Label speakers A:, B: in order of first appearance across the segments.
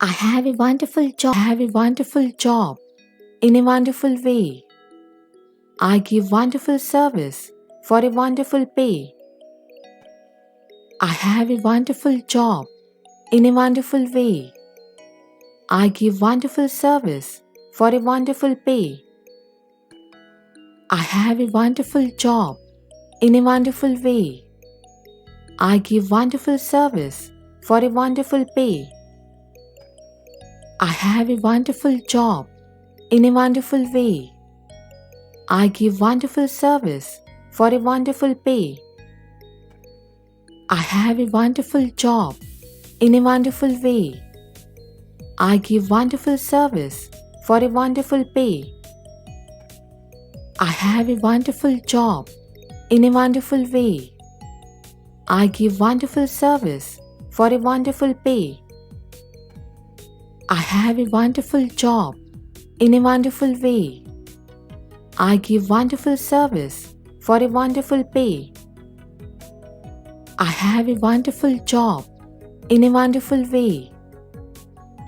A: I have a wonderful job. I have a wonderful job in a wonderful way. I give wonderful service for a wonderful pay. I have a wonderful job in a wonderful way. I give wonderful service for a wonderful pay. I have a wonderful job in a wonderful way. I give wonderful service for a wonderful pay. I have a wonderful job in a wonderful way. I give wonderful service for a wonderful pay. I have a wonderful job in a wonderful way. I give wonderful service for a wonderful pay. I have a wonderful job in a wonderful way. I give wonderful service for a wonderful pay. I have a wonderful job in a wonderful way. I give wonderful service for a wonderful pay. I have a wonderful job in a wonderful way.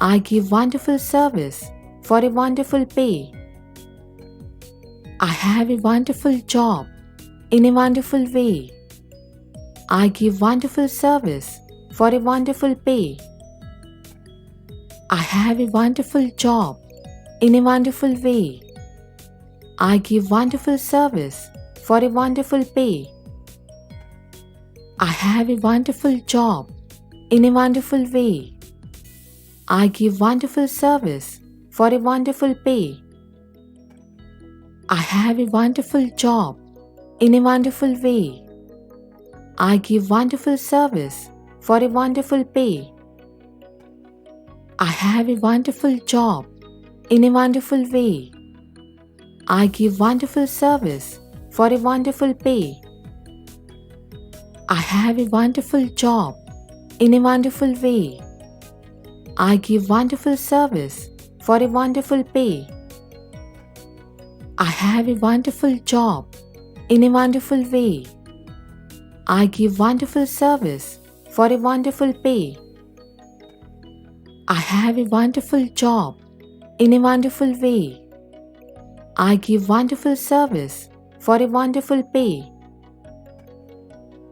A: I give wonderful service for a wonderful pay. I have a wonderful job in a wonderful way. I give wonderful service for a wonderful pay. I have a wonderful job in a wonderful way. I give wonderful service for a wonderful pay. I have a wonderful job in a wonderful way. I give wonderful service for a wonderful pay. I have a wonderful job in a wonderful way. I give wonderful service for a wonderful pay. I have a wonderful job in a wonderful way. I give wonderful service for a wonderful pay. I have a wonderful job in a wonderful way. I give wonderful service for a wonderful pay. I have a wonderful job in a wonderful way. I give wonderful service for a wonderful pay. I have a wonderful job in a wonderful way. I give wonderful service for a wonderful pay.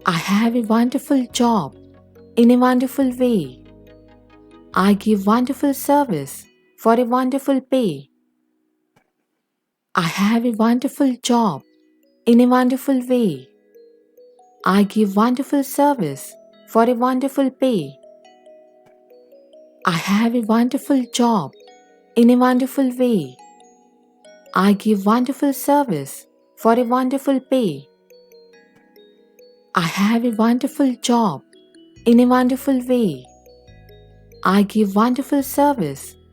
A: I have a wonderful job in a wonderful way. I give wonderful service for a wonderful pay. I have a wonderful job in a wonderful way. I give wonderful service for a wonderful pay. I have a wonderful job in a wonderful way. I give wonderful service for a wonderful pay. I have a wonderful job in a wonderful way. I give wonderful service for a wonderful pay.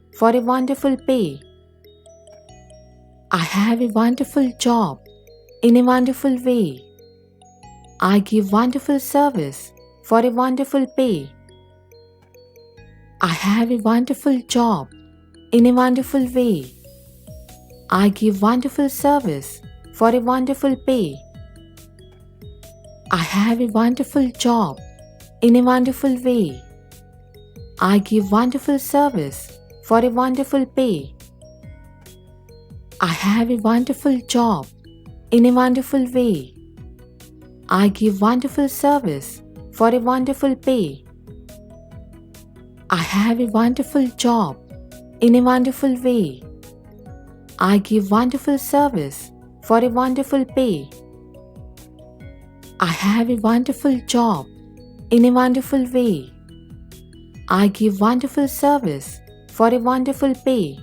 A: I have a wonderful job in a wonderful way. I give wonderful service for a wonderful pay. I have a wonderful job in a wonderful way. I give wonderful service for a wonderful pay. I have a wonderful job in a wonderful way. I give wonderful service for a wonderful pay. I have a wonderful job in a wonderful way. I give wonderful service for a wonderful pay. I have a wonderful job in a wonderful way. I give wonderful service for a wonderful pay. I have a wonderful job in a wonderful way. I give wonderful service for a wonderful pay.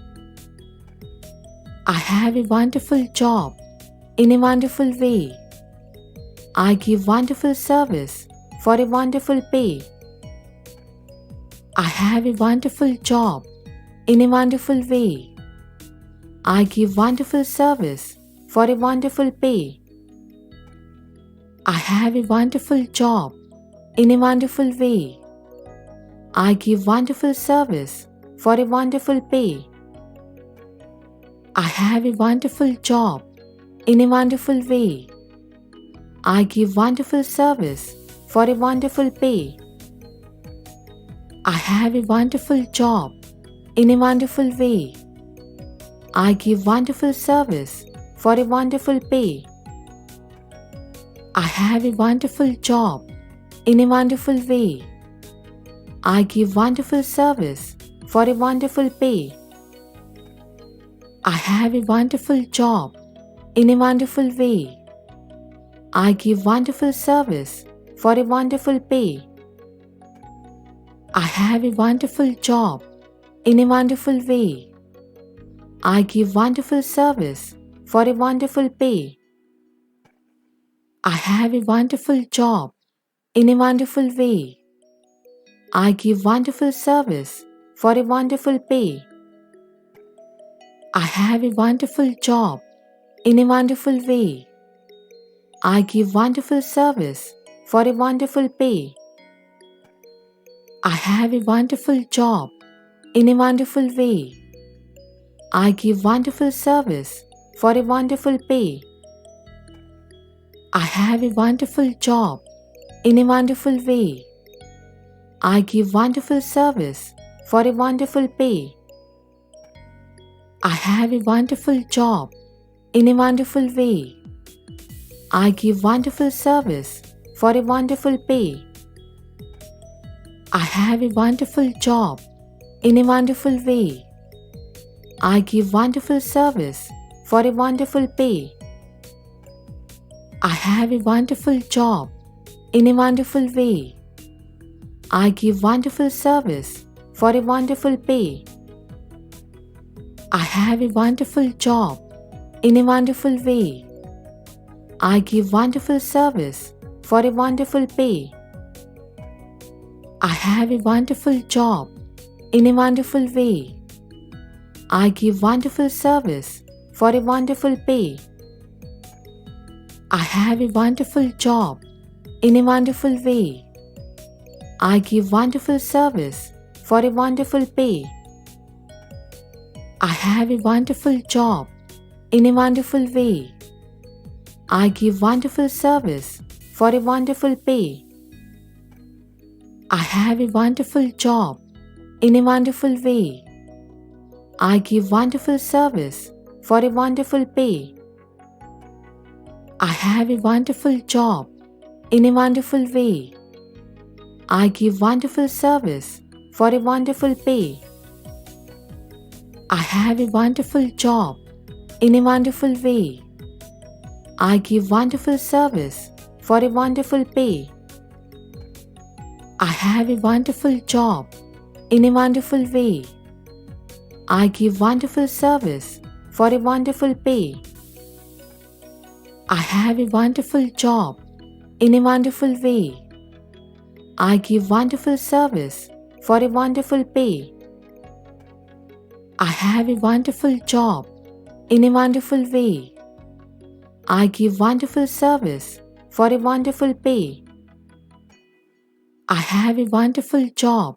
A: I have a wonderful job in a wonderful way. I give wonderful service for a wonderful pay. I have a wonderful job in a wonderful way. I give wonderful service for a wonderful pay. I have a wonderful job in a wonderful way. I give wonderful service for a wonderful pay. I have a wonderful job in a wonderful way. I give wonderful service for a wonderful pay. I have a wonderful job in a wonderful way. I give wonderful service for a wonderful pay. I have a wonderful job in a wonderful way. I give wonderful service for a wonderful pay. I have a wonderful job in a wonderful way. I give wonderful service for a wonderful pay. I have a wonderful job in a wonderful way. I give wonderful service for a wonderful pay. I have a wonderful job in a wonderful way. I give wonderful service for a wonderful pay. I have a wonderful job in a wonderful way. I give wonderful service for a wonderful pay. I have a wonderful job in a wonderful way. I give wonderful service for a wonderful pay. I have a wonderful job in a wonderful way. I give wonderful service for a wonderful pay. I have a wonderful job in a wonderful way. I give wonderful service for a wonderful pay. I have a wonderful job in a wonderful way. I give wonderful service for a wonderful pay. I have a wonderful job in a wonderful way. I give wonderful service for a wonderful pay. I have a wonderful job in a wonderful way. I give wonderful service for a wonderful pay. I have a wonderful job in a wonderful way. I give wonderful service for a wonderful pay. I have a wonderful job in a wonderful way. I give wonderful service for a wonderful pay. I have a wonderful job in a wonderful way. I give wonderful service for a wonderful pay. I have a wonderful job in a wonderful way. I give wonderful service for a wonderful pay. I have a wonderful job in a wonderful way. I give wonderful service for a wonderful pay. I have a wonderful job in a wonderful way. I give wonderful service for a wonderful pay. I have a wonderful job in a wonderful way. I give wonderful service for a wonderful pay. I have a wonderful job in a wonderful way. I give wonderful service for a wonderful pay. I have a wonderful job in a wonderful way. I give wonderful service for a wonderful pay. I have a wonderful job in a wonderful way. I give wonderful service for a wonderful pay. I have a wonderful job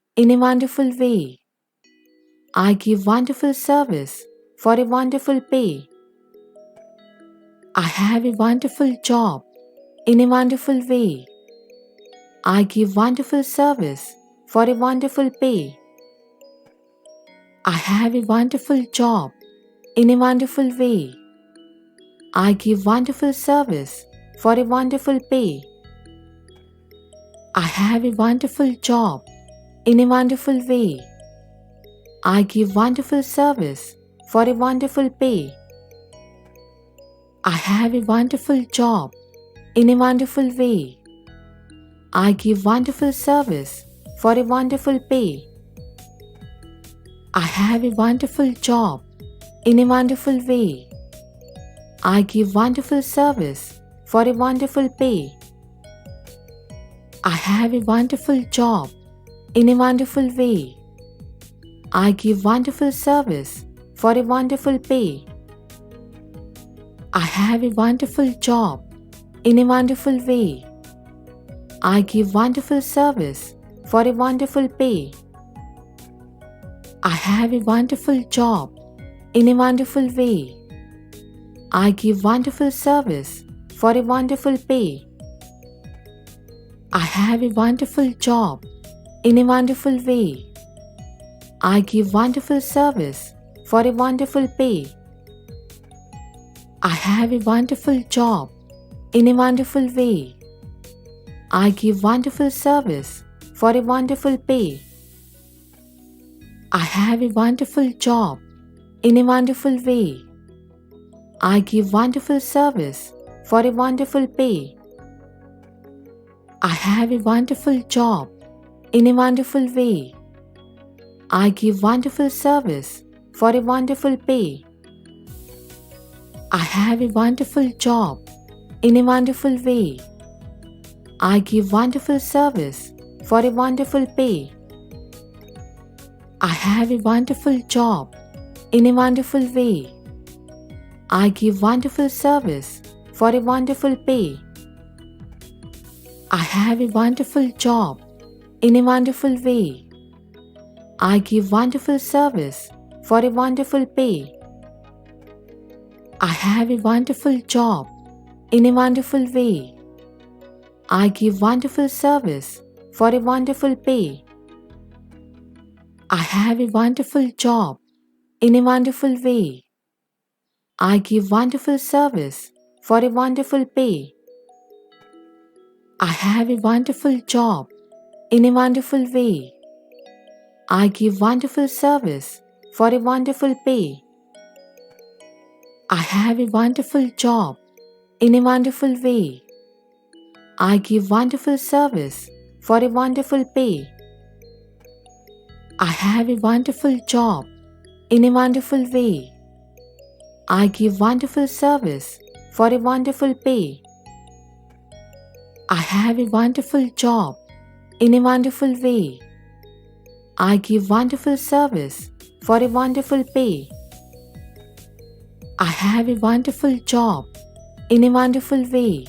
A: in a wonderful way. I give wonderful service for a wonderful pay. I have a wonderful job in a wonderful way. I give wonderful service for a wonderful pay. I have a wonderful job in a wonderful way. I give wonderful service for a wonderful pay. I have a wonderful job in a wonderful way. I give wonderful service for a wonderful pay. I have a wonderful job in a wonderful way. I give wonderful service for a wonderful pay. I have a wonderful job in a wonderful way. I give wonderful service for a wonderful pay. I have a wonderful job in a wonderful way. I give wonderful service for a wonderful pay. I have a wonderful job in a wonderful way. I give wonderful service for a wonderful pay. I have a wonderful job in a wonderful way. I give wonderful service for a wonderful pay. I have a wonderful job in a wonderful way. I give wonderful service for a wonderful pay. I have a wonderful job in a wonderful way. I give wonderful service for a wonderful pay. I have a wonderful job in a wonderful way. I give wonderful service for a wonderful pay. I have a wonderful job in a wonderful way. I give wonderful service for a wonderful pay. I have a wonderful job in a wonderful way. I give wonderful service for a wonderful pay. I have a wonderful job in a wonderful way. I give wonderful service for a wonderful pay. I have a wonderful job in a wonderful way. I give wonderful service for a wonderful pay. I have a wonderful job in a wonderful way. I give wonderful service for a wonderful pay. I have a wonderful job in a wonderful way. I give wonderful service for a wonderful pay. I have a wonderful job in a wonderful way. I give wonderful service for a wonderful pay. I have a wonderful job in a wonderful way. I give wonderful service for a wonderful pay. I have a wonderful job in a wonderful way. I give wonderful service for a wonderful pay. I have a wonderful job in a wonderful way.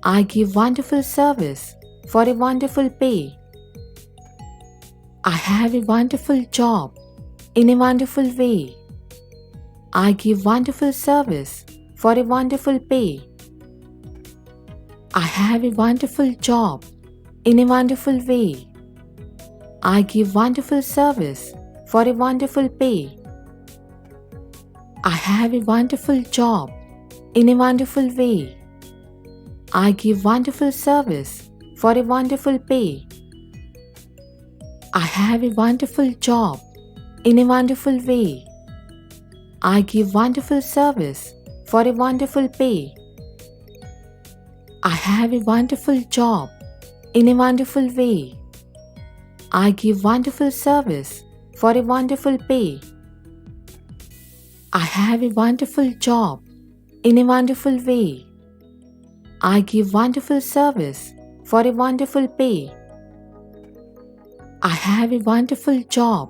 A: I give wonderful service for a wonderful pay. I have a wonderful job in a wonderful way. I give wonderful service for a wonderful pay. I have a wonderful job in a wonderful way. I give wonderful service for a wonderful pay. I have a wonderful job in a wonderful way. I give wonderful service for a wonderful pay. I have a wonderful job in a wonderful way. I give wonderful service for a wonderful pay. I have a wonderful job in a wonderful way. I give wonderful service for a wonderful pay. I have a wonderful job in a wonderful way. I give wonderful service for a wonderful pay. I have a wonderful job in a wonderful way. I give wonderful service for a wonderful pay. I have a wonderful job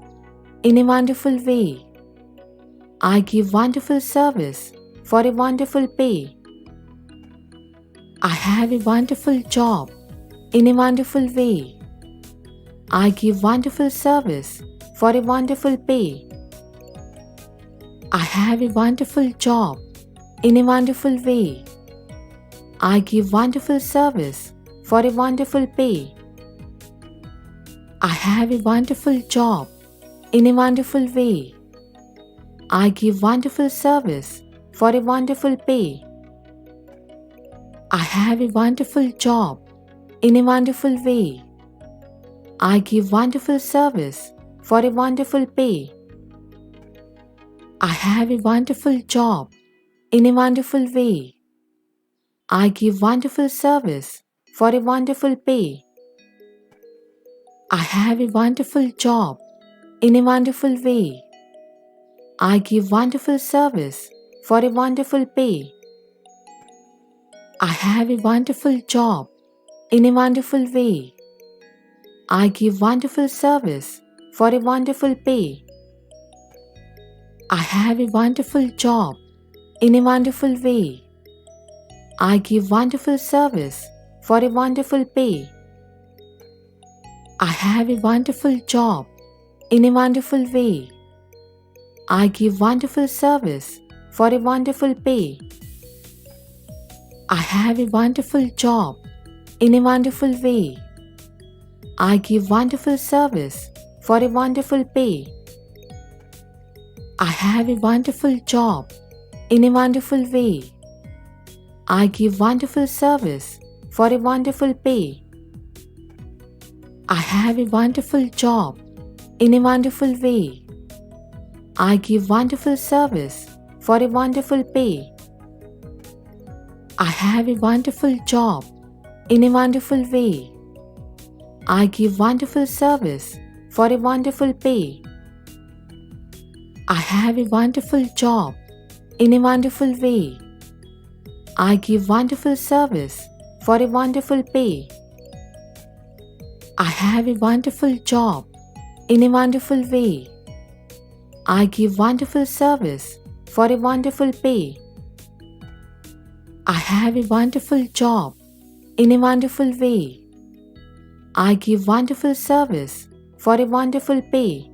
A: in a wonderful way. I give wonderful service for a wonderful pay. I have a wonderful job in a wonderful way. I give wonderful service for a wonderful pay. I have a wonderful job in a wonderful way. I give wonderful service for a wonderful pay. I have a wonderful job in a wonderful way. I give wonderful service for a wonderful pay. I have a wonderful job in a wonderful way. I give wonderful service for a wonderful pay. I have a wonderful job in a wonderful way. I give wonderful service for a wonderful pay. I have a wonderful job in a wonderful way. I give wonderful service for a wonderful pay. I have a wonderful job in a wonderful way. I give wonderful service for a wonderful pay. I have a wonderful job in a wonderful way. I give wonderful service for a wonderful pay. I have a wonderful job in a wonderful way. I give wonderful service for a wonderful pay. I have a wonderful job in a wonderful way. I give wonderful service for a wonderful pay. I have a wonderful job in a wonderful way. I give wonderful service for a wonderful pay. I have a wonderful job in a wonderful way. I give wonderful service for a wonderful pay. I have a wonderful job in a wonderful way. I give wonderful service for a wonderful pay. I have a wonderful job in a wonderful way. I give wonderful service for a wonderful pay. I have a wonderful job in a wonderful way. I give wonderful service for a wonderful pay.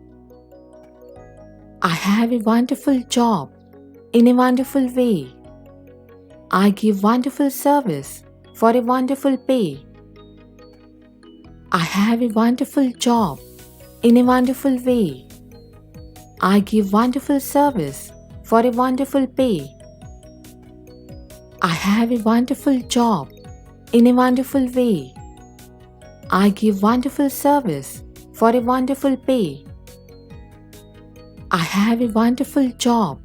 A: I have a wonderful job in a wonderful way. I give wonderful service for a wonderful pay. I have a wonderful job in a wonderful way. I give wonderful service for a wonderful pay. I have a wonderful job in a wonderful way. I give wonderful service for a wonderful pay. I have a wonderful job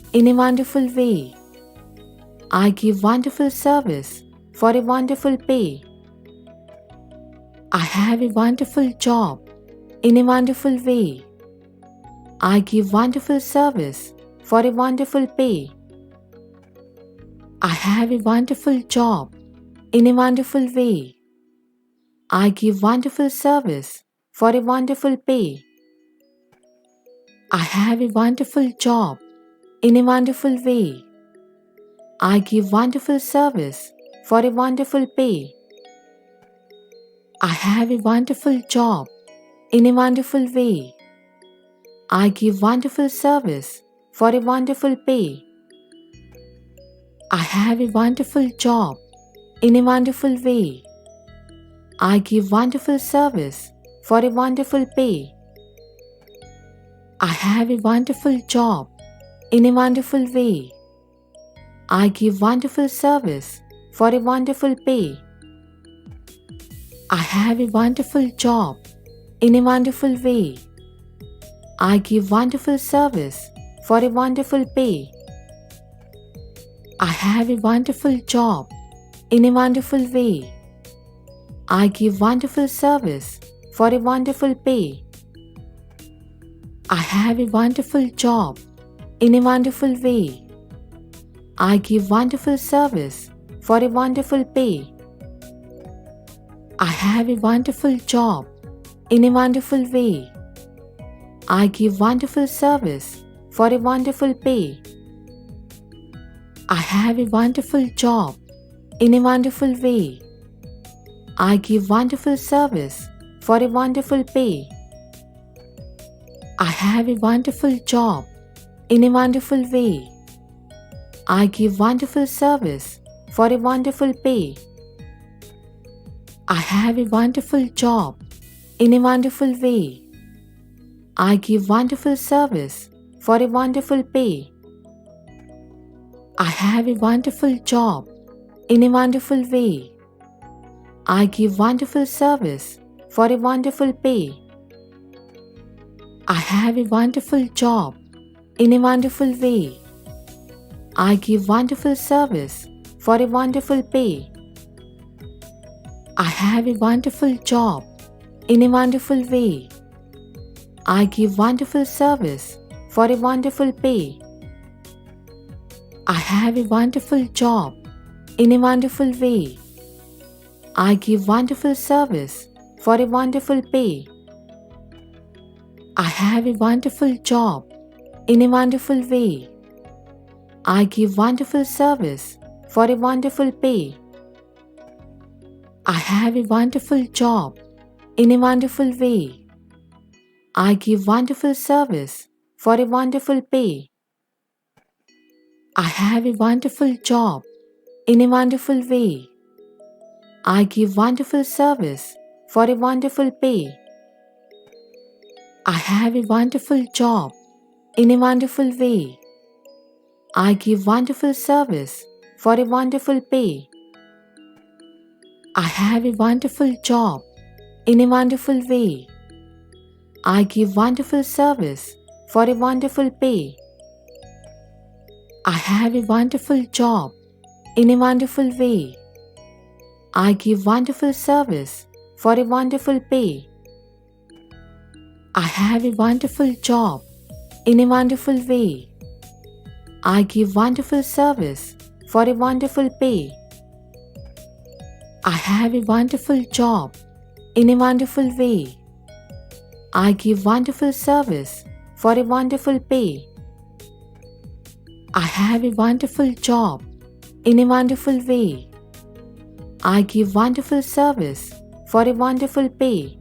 A: in a wonderful way. I give wonderful service for a wonderful pay. I have a wonderful job in a wonderful way. I give wonderful service for a wonderful pay. I have a wonderful job in a wonderful way. I give wonderful service for a wonderful pay. I have a wonderful job in a wonderful way. I give wonderful service for a wonderful pay. I have a wonderful job in a wonderful way. I give wonderful service for a wonderful pay. I have a wonderful job in a wonderful way. I give wonderful service for a wonderful pay. I have a wonderful job in a wonderful way. I give wonderful service for a wonderful pay. I have a wonderful job in a wonderful way. I give wonderful service for a wonderful pay. I have a wonderful job in a wonderful way. I give wonderful service for a wonderful pay. I have a wonderful job in a wonderful way. I give wonderful service for a wonderful pay. I have a wonderful job in a wonderful way. I give wonderful service for a wonderful pay. I have a wonderful job in a wonderful way. I give wonderful service for a wonderful pay. I have a wonderful job in a wonderful way. I give wonderful service for a wonderful pay. I have a wonderful job in a wonderful way. I give wonderful service for a wonderful pay. I have a wonderful job in a wonderful way. I give wonderful service for a wonderful pay. I have a wonderful job in a wonderful way. I give wonderful service for a wonderful pay. I have a wonderful job in a wonderful way. I give wonderful service for a wonderful pay. I have a wonderful job in a wonderful way. I give wonderful service for a wonderful pay. I have a wonderful job in a wonderful way. I give wonderful service for a wonderful pay. I have a wonderful job in a wonderful way. I give wonderful service for a wonderful pay. I have a wonderful job in a wonderful way. I give wonderful service for a wonderful pay. I have a wonderful job in a wonderful way. I give wonderful service for a wonderful pay. I have a wonderful job in a wonderful way. I give wonderful service for a wonderful pay. I have a wonderful job in a wonderful way. I give wonderful service for a wonderful pay. I have a wonderful job in a wonderful way. I give wonderful service for a wonderful pay. I have a wonderful job in a wonderful way. I give wonderful service for a wonderful pay. I have a wonderful job in a wonderful way. I give wonderful service for a wonderful pay.